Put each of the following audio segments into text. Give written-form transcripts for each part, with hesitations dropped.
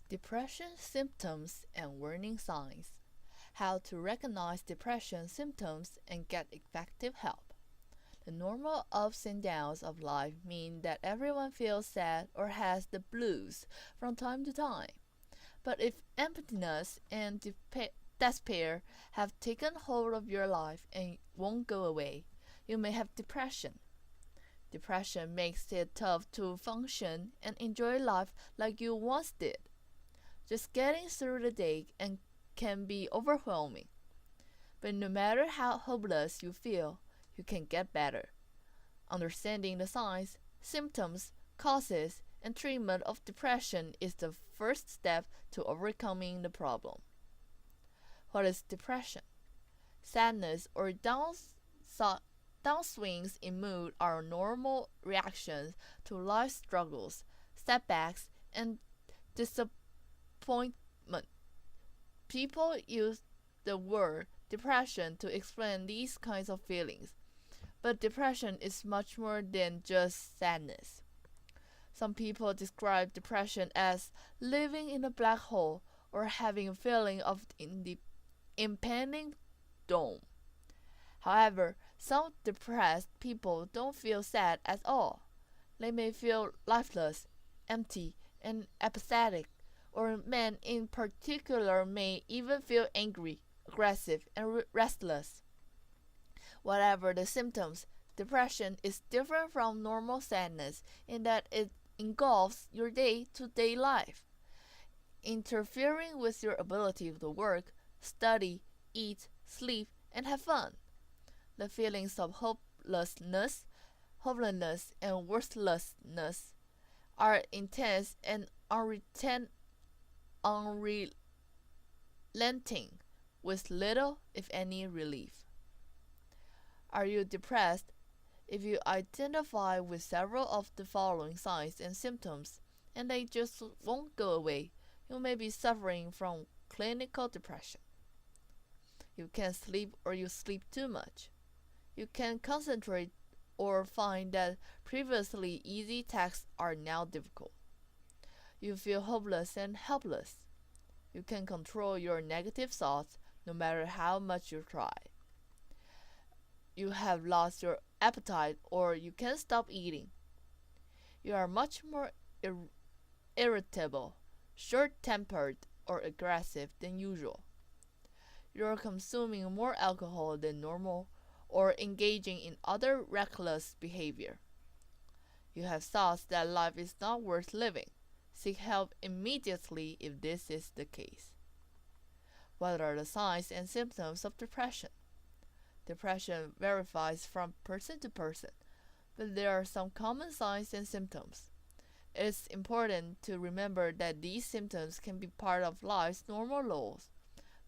Depression symptoms and warning signs. How to recognize depression symptoms and get effective help. The normal ups and downs of life mean that everyone feels sad or has the blues from time to time. But if emptiness and despair have taken hold of your life and won't go away, you may have depression. Depression makes it tough to function and enjoy life like you once did. Just getting through the day can be overwhelming. But no matter how hopeless you feel, you can get better. Understanding the signs, symptoms, causes, and treatment of depression is the first step to overcoming the problem. What is depression? Sadness or downswings in mood are normal reactions to life struggles, setbacks, and disappointment. People use the word depression to explain these kinds of feelings, but depression is much more than just sadness. Some people describe depression as living in a black hole or having a feeling of impending doom. However, some depressed people don't feel sad at all. They may feel lifeless, empty, and apathetic, or men in particular may even feel angry, aggressive, and restless. Whatever the symptoms, depression is different from normal sadness in that it engulfs your day-to-day life, interfering with your ability to work, study, eat, sleep, and have fun. The feelings of hopelessness, and worthlessness are intense and unrelenting, with little, if any, relief. Are you depressed? If you identify with several of the following signs and symptoms and they just won't go away, you may be suffering from clinical depression. You can't sleep or you sleep too much. You can't concentrate or find that previously easy tasks are now difficult. You feel hopeless and helpless. You can control your negative thoughts no matter how much you try. You have lost your appetite or you can't stop eating. You are much more irritable, short-tempered, or aggressive than usual. You are consuming more alcohol than normal or engaging in other reckless behavior. You have thoughts that life is not worth living. Seek help immediately if this is the case. What are the signs and symptoms of depression? Depression varies from person to person, but there are some common signs and symptoms. It is important to remember that these symptoms can be part of life's normal laws,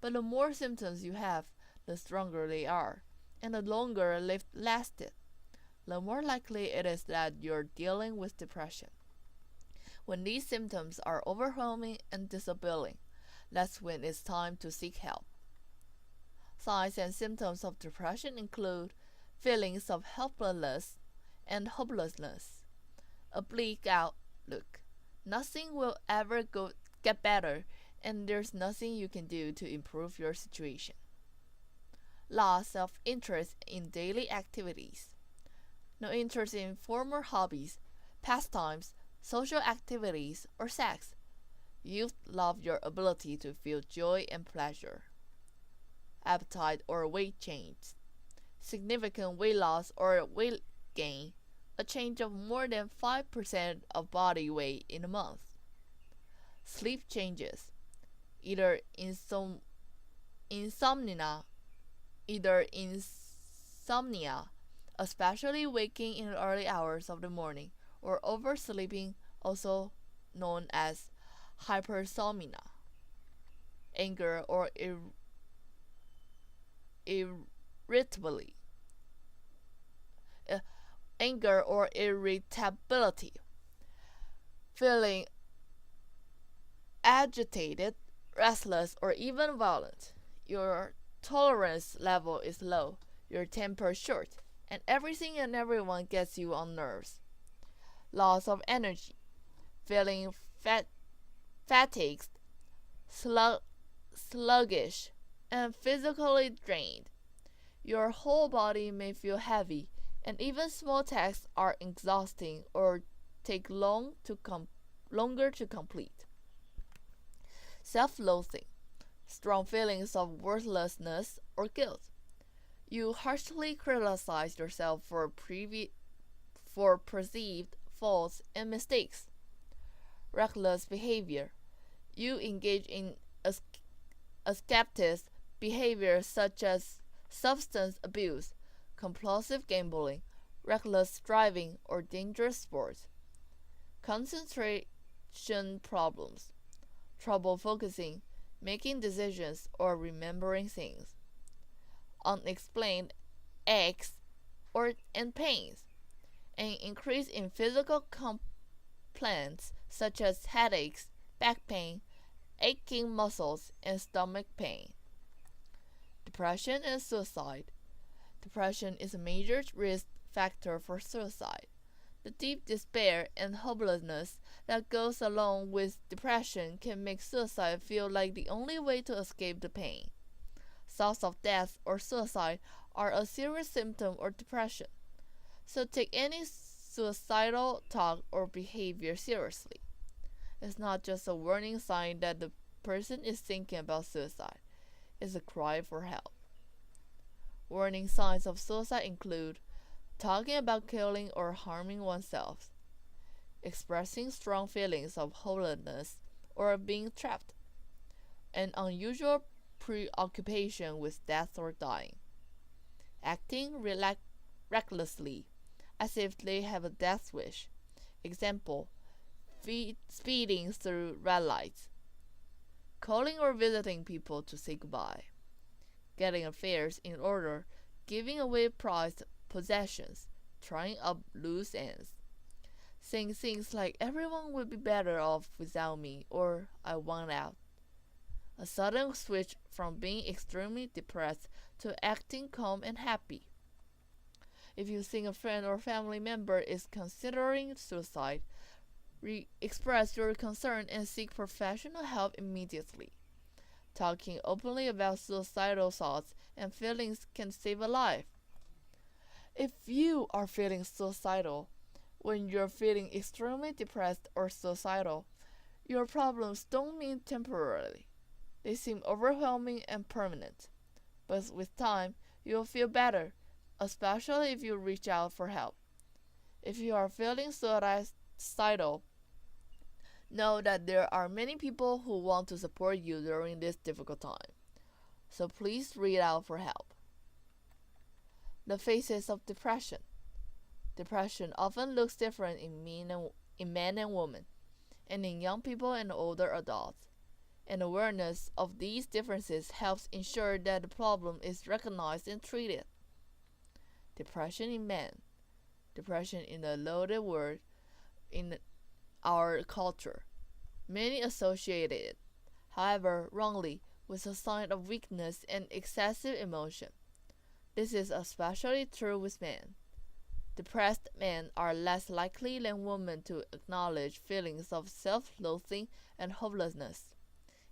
but the more symptoms you have, the stronger they are, and the longer they've lasted, the more likely it is that you're dealing with depression. When these symptoms are overwhelming and disabling, that's when it's time to seek help. Signs and symptoms of depression include feelings of helplessness and hopelessness, a bleak outlook, nothing will ever get better, and there's nothing you can do to improve your situation. Loss of interest in daily activities, no interest in former hobbies, pastimes, social activities, or sex. You've lost your ability to feel joy and pleasure. Appetite or weight change, significant weight loss or weight gain, a change of more than 5% of body weight in a month. Sleep changes, either insomnia, especially waking in the early hours of the morning, or oversleeping, also known as hypersomnia. Anger or irritability, feeling agitated, restless, or even violent. Your tolerance level is low, your temper short, and everything and everyone gets you on nerves. Loss of energy, feeling fatigued, sluggish, and physically drained. Your whole body may feel heavy, and even small tasks are exhausting or take longer to complete. Self-loathing, strong feelings of worthlessness or guilt. You harshly criticize yourself for perceived faults and mistakes. Reckless behavior. You engage in escapist behavior such as substance abuse, compulsive gambling, reckless driving, or dangerous sports. Concentration problems. Trouble focusing, making decisions, or remembering things. Unexplained aches and pains. An increase in physical complaints such as headaches, back pain, aching muscles, and stomach pain. Depression and suicide. Depression is a major risk factor for suicide. The deep despair and hopelessness that goes along with depression can make suicide feel like the only way to escape the pain. Thoughts of death or suicide are a serious symptom of depression, so take any suicidal thought or behavior seriously. It's not just a warning sign that the person is thinking about suicide, it's a cry for help. Warning signs of suicide include talking about killing or harming oneself, expressing strong feelings of hopelessness or being trapped, an unusual preoccupation with death or dying, acting recklessly, as if they have a death wish. Example, speeding through red lights, calling or visiting people to say goodbye, getting affairs in order, giving away prized possessions, tying up loose ends, saying things like everyone would be better off without me or I want out. A sudden switch from being extremely depressed to acting calm and happy. If you think a friend or family member is considering suicide, express your concern and seek professional help immediately. Talking openly about suicidal thoughts and feelings can save a life. If you are feeling suicidal, when you're feeling extremely depressed or suicidal, your problems don't mean temporarily. They seem overwhelming and permanent. But with time, you'll feel better, especially if you reach out for help. If you are feeling suicidal, know that there are many people who want to support you during this difficult time. So please reach out for help. The phases of depression. Depression often looks different in men and women, and in young people and older adults. And awareness of these differences helps ensure that the problem is recognized and treated. Depression in men. Depression is a loaded word in our culture. Many associate it, however wrongly, with a sign of weakness and excessive emotion. This is especially true with men. Depressed men are less likely than women to acknowledge feelings of self-loathing and hopelessness.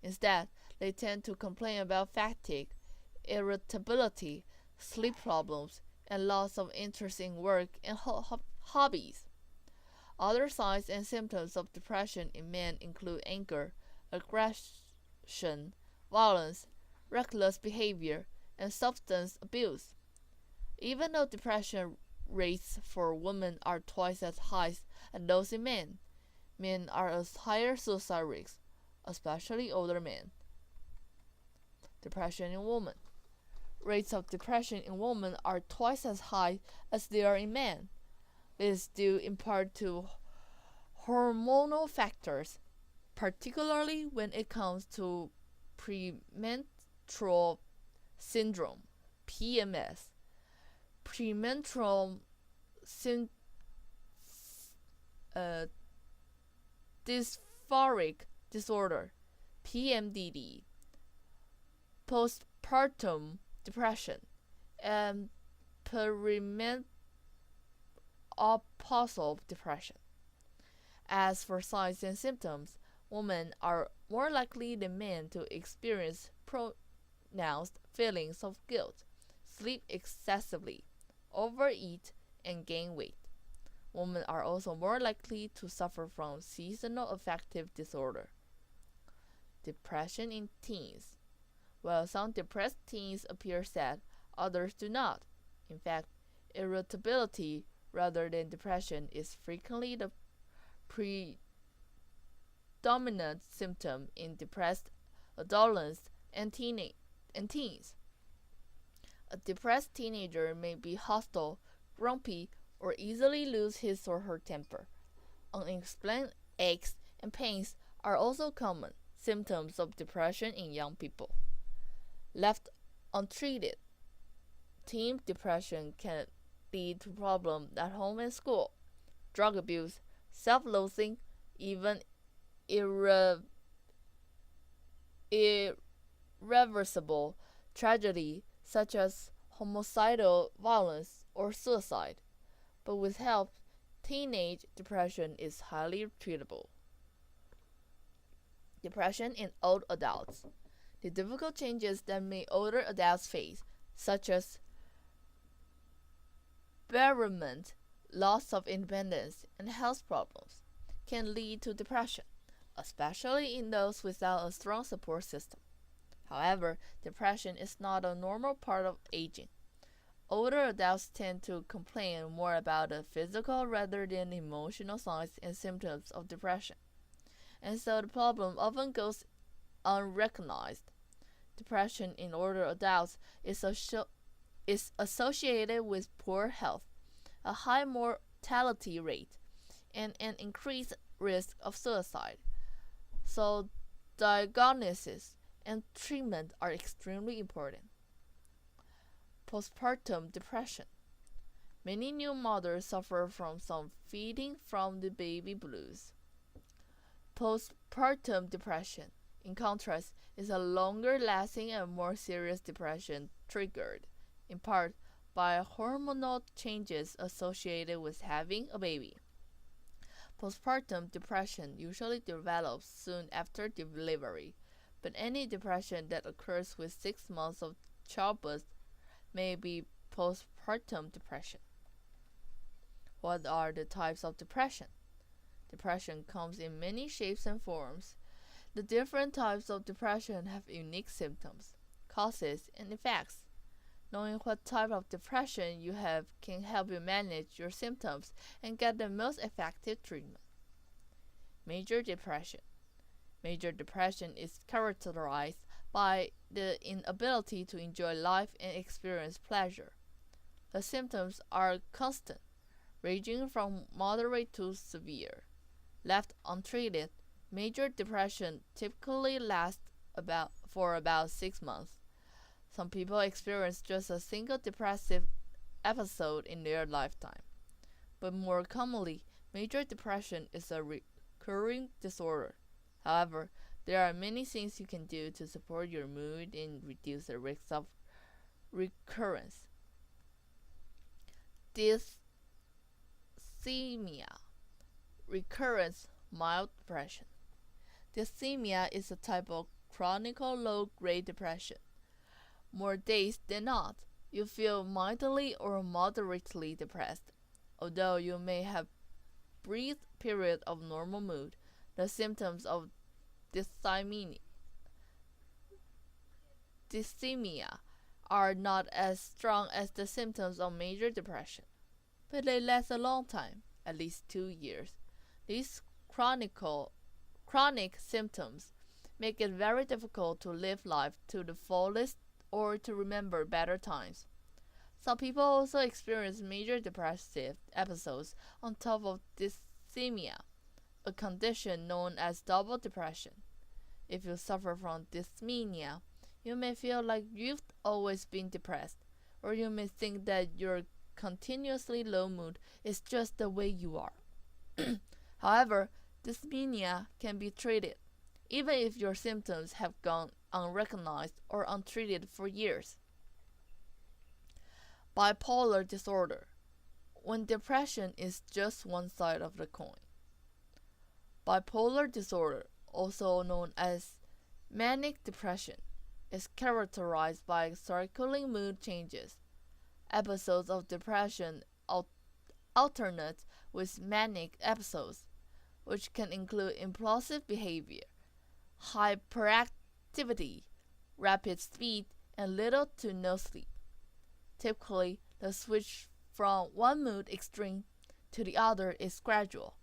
Instead, they tend to complain about fatigue, irritability, sleep problems, and loss of interest in work and hobbies. Other signs and symptoms of depression in men include anger, aggression, violence, reckless behavior, and substance abuse. Even though depression rates for women are twice as high as those in men, men are at higher suicide risks, especially older men. Depression in women. Rates of depression in women are twice as high as they are in men. This is due in part to hormonal factors, particularly when it comes to premenstrual syndrome, PMS, premenstrual dysphoric disorder, PMDD, postpartum depression, and perimenopausal depression. As for signs and symptoms, Women are more likely than men to experience pronounced feelings of guilt, sleep excessively, overeat, and gain weight. Women are also more likely to suffer from seasonal affective disorder. Depression in teens. While some depressed teens appear sad, others do not. In fact, irritability rather than depression is frequently the predominant symptom in depressed adolescents and teens. A depressed teenager may be hostile, grumpy, or easily lose his or her temper. Unexplained aches and pains are also common symptoms of depression in young people. Left untreated, teen depression can lead to problems at home and school, drug abuse, self-loathing, even irreversible tragedy such as homicidal violence or suicide. But with help, teenage depression is highly treatable. Depression in old adults. The difficult changes that older adults face, such as bereavement, loss of independence, and health problems, can lead to depression, especially in those without a strong support system. However, depression is not a normal part of aging. Older adults tend to complain more about the physical rather than emotional signs and symptoms of depression, and so the problem often goes unrecognized. Depression in older adults is associated with poor health, a high mortality rate, and an increased risk of suicide. So, diagnosis and treatment are extremely important. Postpartum depression. Many new mothers suffer from some feeding from the baby blues. Postpartum depression, in contrast, is a longer-lasting and more serious depression triggered, in part, by hormonal changes associated with having a baby. Postpartum depression usually develops soon after delivery, but any depression that occurs with 6 months of childbirth may be postpartum depression. What are the types of depression? Depression comes in many shapes and forms. The different types of depression have unique symptoms, causes, and effects. Knowing what type of depression you have can help you manage your symptoms and get the most effective treatment. Major depression. Major depression is characterized by the inability to enjoy life and experience pleasure. The symptoms are constant, ranging from moderate to severe. Left untreated, major depression typically lasts for about 6 months. Some people experience just a single depressive episode in their lifetime, but more commonly, major depression is a recurring disorder. However, there are many things you can do to support your mood and reduce the risk of recurrence. Dysthymia, recurrence, mild depression. Dysthymia is a type of chronic low-grade depression. More days than not, you feel mildly or moderately depressed. Although you may have brief periods of normal mood, the symptoms of dysthymia are not as strong as the symptoms of major depression, but they last a long time, at least 2 years. These chronic symptoms make it very difficult to live life to the fullest or to remember better times. Some people also experience major depressive episodes on top of dysthymia, a condition known as double depression. If you suffer from dysthymia, you may feel like you've always been depressed, or you may think that your continuously low mood is just the way you are. However, dysthymia can be treated, even if your symptoms have gone unrecognized or untreated for years. Bipolar disorder, when depression is just one side of the coin. Bipolar disorder, also known as manic depression, is characterized by circling mood changes. Episodes of depression alternate with manic episodes, which can include impulsive behavior, hyperactivity, rapid speed, and little to no sleep. Typically, the switch from one mood extreme to the other is gradual,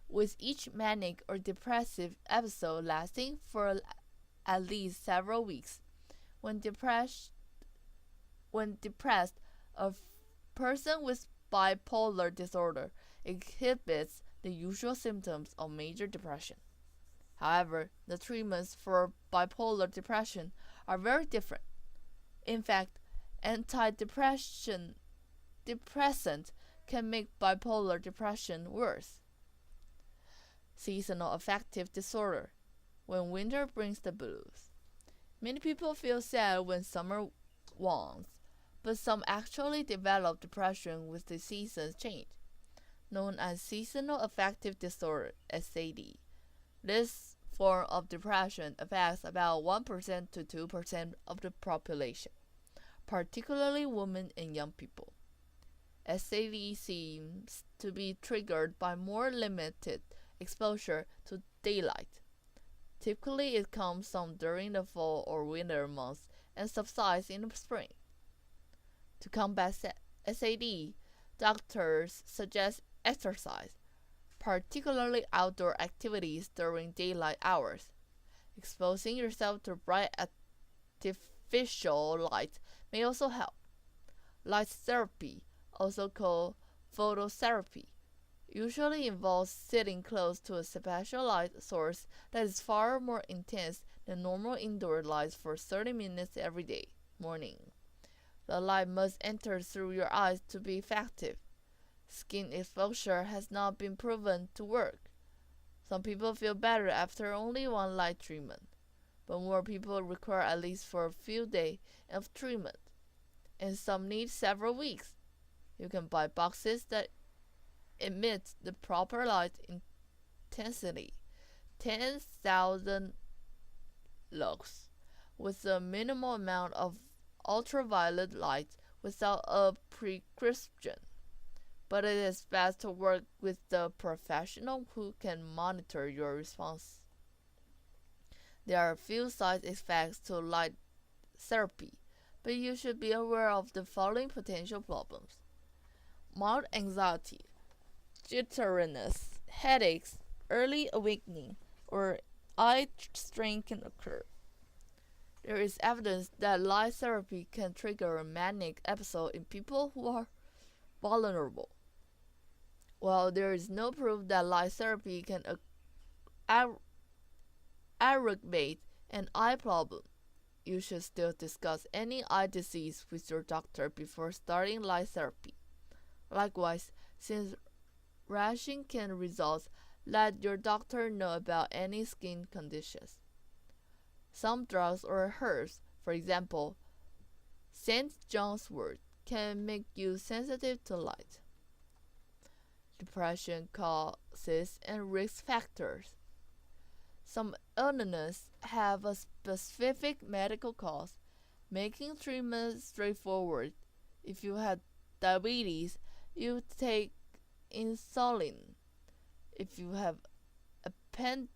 with each manic or depressive episode lasting for at least several weeks. When depressed, a person with bipolar disorder exhibits the usual symptoms of major depression. However, the treatments for bipolar depression are very different. In fact, antidepressant can make bipolar depression worse. Seasonal affective disorder, when winter brings the blues. Many people feel sad when summer wanes, but some actually develop depression with the seasons change, known as seasonal affective disorder (SAD). This form of depression affects about 1% to 2% of the population, particularly women and young people. SAD seems to be triggered by more limited exposure to daylight. Typically, it comes on during the fall or winter months and subsides in the spring. To combat SAD, doctors suggest exercise, particularly outdoor activities during daylight hours. Exposing yourself to bright artificial light may also help. Light therapy, also called phototherapy, usually involves sitting close to a special light source that is far more intense than normal indoor light for 30 minutes every day, morning. The light must enter through your eyes to be effective. Skin exposure has not been proven to work. Some people feel better after only one light treatment, but more people require at least for a few days of treatment, and some need several weeks. You can buy boxes that emit the proper light intensity, 10,000 lux, with a minimal amount of ultraviolet light without a prescription. But it is best to work with the professional who can monitor your response. There are few side effects to light therapy, but you should be aware of the following potential problems: mild anxiety, jitteriness, headaches, early awakening, or eye strain can occur. There is evidence that light therapy can trigger a manic episode in people who are vulnerable. While there is no proof that light therapy can aggravate an eye problem, you should still discuss any eye disease with your doctor before starting light therapy. Likewise, since rashing can result, let your doctor know about any skin conditions. Some drugs or herbs, for example, St. John's wort, can make you sensitive to light. Depression causes and risk factors. Some illnesses have a specific medical cause, making treatment straightforward. If you have diabetes, you take insulin. If you have appendicitis,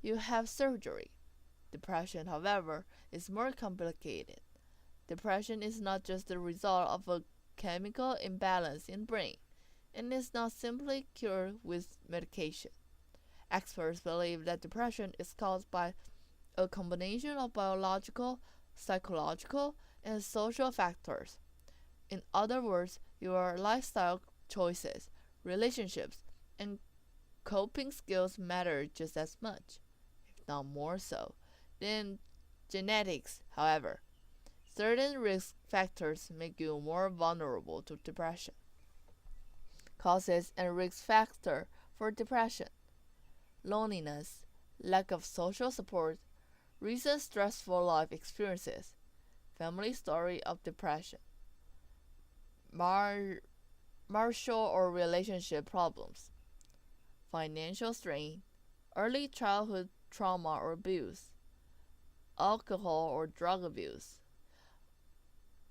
you have surgery. Depression, however, is more complicated. Depression is not just the result of a chemical imbalance in brain, and is not simply cured with medication. Experts believe that depression is caused by a combination of biological, psychological, and social factors. In other words, your lifestyle choices, relationships, and coping skills matter just as much, if not more so, than genetics. However, certain risk factors make you more vulnerable to depression. Causes and risk factor for depression: loneliness, lack of social support, recent stressful life experiences, family story of depression, marital or relationship problems, financial strain, early childhood trauma or abuse, alcohol or drug abuse,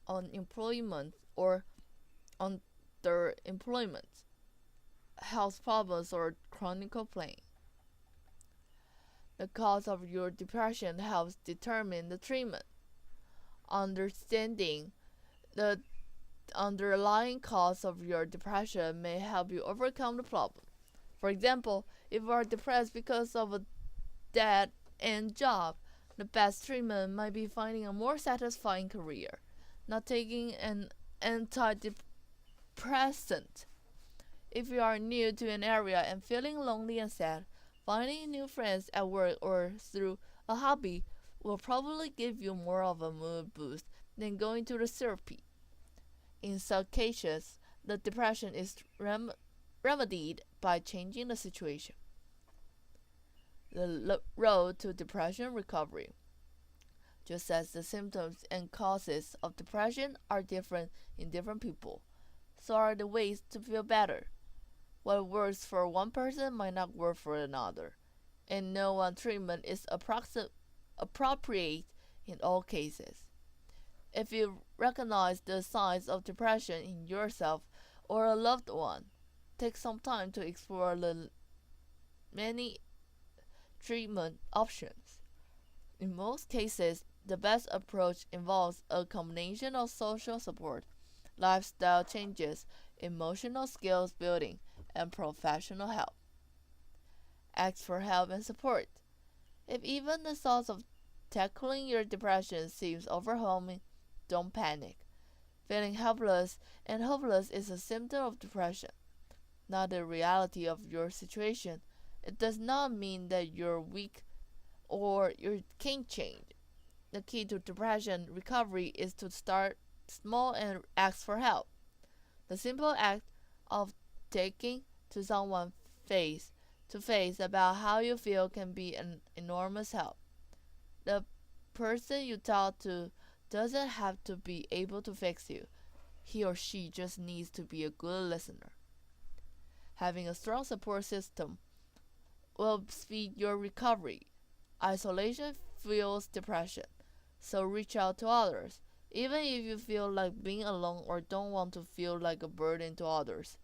unemployment or underemployment, health problems or chronic pain. The cause of your depression helps determine the treatment. Understanding the underlying cause of your depression may help you overcome the problem. For example, if you are depressed because of a dead end job, the best treatment might be finding a more satisfying career, not taking an antidepressant. If you are new to an area and feeling lonely and sad, finding new friends at work or through a hobby will probably give you more of a mood boost than going to the therapy. In some cases, the depression is remedied by changing the situation. The road to depression recovery. Just as the symptoms and causes of depression are different in different people, so are the ways to feel better. What works for one person might not work for another, and no one treatment is appropriate in all cases. If you recognize the signs of depression in yourself or a loved one, take some time to explore the many treatment options. In most cases, the best approach involves a combination of social support, lifestyle changes, emotional skills building, and professional help. Ask for help and support. If even the thought of tackling your depression seems overwhelming, don't panic. Feeling helpless and hopeless is a symptom of depression, not the reality of your situation. It does not mean that you're weak or you can't change. The key to depression recovery is to start small and ask for help. The simple act of taking to someone face to face about how you feel can be an enormous help. The person you talk to doesn't have to be able to fix you. He or she just needs to be a good listener. Having a strong support system will speed your recovery. Isolation fuels depression, so reach out to others, even if you feel like being alone or don't want to feel like a burden to others.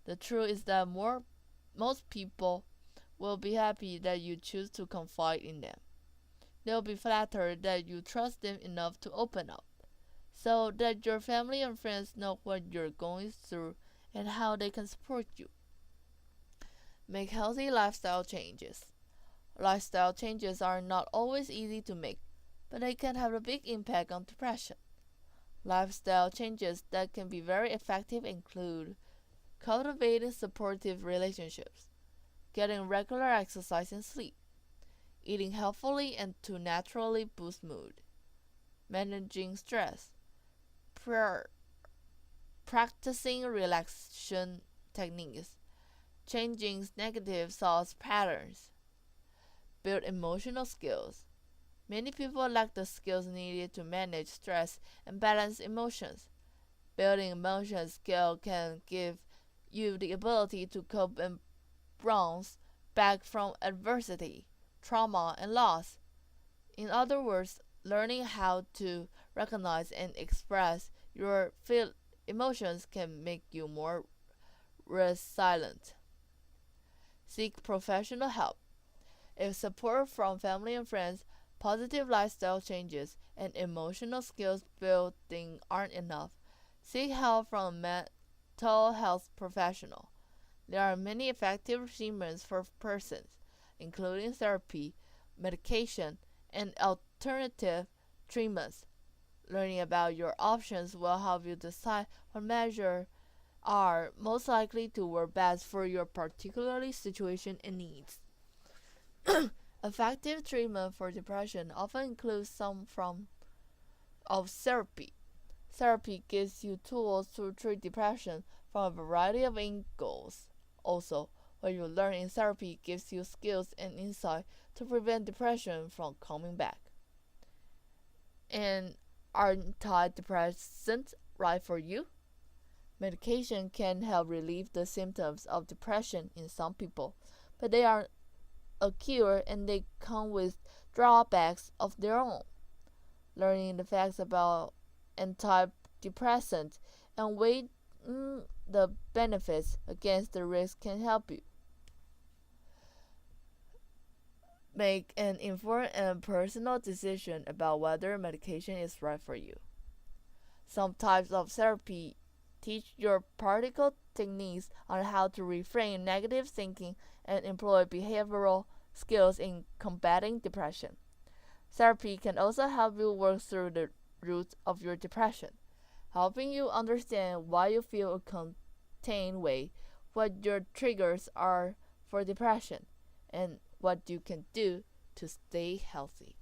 The truth is that most people will be happy that you choose to confide in them. They'll be flattered that you trust them enough to open up, so that your family and friends know what you're going through and how they can support you. Make healthy lifestyle changes. Lifestyle changes are not always easy to make, but they can have a big impact on depression. Lifestyle changes that can be very effective include cultivating supportive relationships, getting regular exercise and sleep, eating healthfully and to naturally boost mood, managing stress, practicing relaxation techniques, changing negative thought patterns, build emotional skills. Many people lack the skills needed to manage stress and balance emotions. Building emotion skill can give you the ability to cope and bounce back from adversity, trauma, and loss. In other words, learning how to recognize and express your emotions can make you more resilient. Seek professional help. If support from family and friends, positive lifestyle changes, and emotional skills building aren't enough, seek help from a mental health professional. There are many effective treatments for persons, including therapy, medication, and alternative treatments. Learning about your options will help you decide what measures are most likely to work best for your particular situation and needs. Effective treatment for depression often includes some form of therapy. Therapy gives you tools to treat depression from a variety of angles. Also, what you learn in therapy gives you skills and insight to prevent depression from coming back. And are antidepressants right for you? Medication can help relieve the symptoms of depression in some people, but they are a cure, and they come with drawbacks of their own. Learning the facts about antidepressants and weighing the benefits against the risks can help you make an informed and personal decision about whether medication is right for you. Some types of therapy teach your practical techniques on how to reframe negative thinking and employ behavioral skills in combating depression. Therapy can also help you work through the roots of your depression, helping you understand why you feel a contained way, what your triggers are for depression, and what you can do to stay healthy.